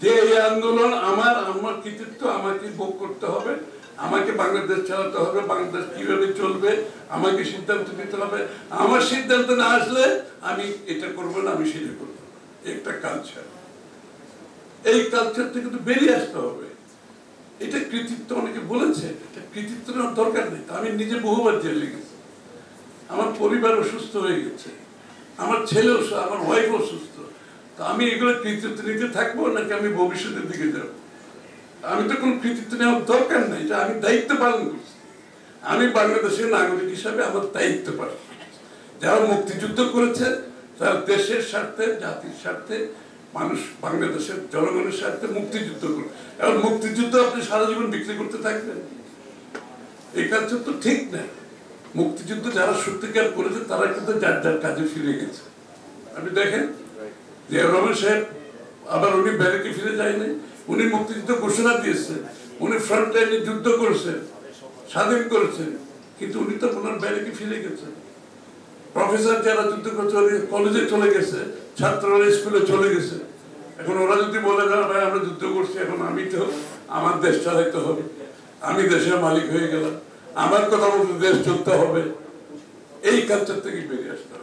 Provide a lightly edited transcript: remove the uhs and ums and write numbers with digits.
যে এই আন্দোলন আমার আমার কৃতিত্ব আমাকে ভোগ করতে হবে, আমাকে বাংলাদেশ চালাতে হবে, বাংলাদেশ কিভাবে চলবে আমাকে সিদ্ধান্ত নিতে হবে। আমার সিদ্ধান্ত না আসলে আমি এটা করবো না, আমি সেটা করবো। একটা কালচার, এই কালচার থেকে তো বেরিয়ে আসতে হবে। এটা কৃতিত্ব, অনেকে বলেছে এটা কৃতিত্ব নেওয়ার দরকার নেই। আমি নিজে বহুবার জেলে গেছি, আমার পরিবার অসুস্থ হয়ে গেছে, আমার ছেলেও, আমার ওয়াইফ অসুস্থ। তো আমি এগুলো কৃতিত্ব নিতে থাকবো নাকি আমি ভবিষ্যতের দিকে যাব? আমি তো কোনো কৃতিত্ব নেওয়ার দরকার নেই, এটা আমি দায়িত্ব পালন করছি। আমি বাংলাদেশের নাগরিক হিসাবে আমার দায়িত্ব পালন করছি। যারা মুক্তিযুদ্ধ করেছে তারা দেশের স্বার্থে, জাতির স্বার্থে, মানুষ বাংলাদেশের জনগণের স্বার্থে মুক্তিযুদ্ধ করে। এখন মুক্তিযুদ্ধ আপনি সারা জীবন বিক্রি করতে থাকবেন, এই কালচার তো ঠিক না। মুক্তিযুদ্ধ যারা সত্যিকার করেছে তারা কিন্তু যার যার কাজে ফিরে গেছে। আপনি দেখেন যে রমেশ সাহেব আবার উনি ব্যারেকে ফিরে যায়নি, উনি মুক্তিযুদ্ধ ঘোষণা দিয়েছেন, উনি ফ্রন্ট লাইনে যুদ্ধ করেছেন, স্বাধীন করেছেন, কিন্তু উনি তো ওনার ব্যারেকে ফিরে গেছেন। প্রফেসর যারা যুদ্ধ করছে কলেজে চলে গেছে, ছাত্ররা স্কুলে চলে গেছে। এখন ওরা যদি বলে না ভাই আমরা যুদ্ধ করছি, এখন আমি তো আমার দেশ চালাইতে হবে, আমি দেশের মালিক হয়ে গেলাম, আমার কথা মতো দেশ চলতে হবে, এই কালচার থেকে বেরিয়ে আসতে হবে।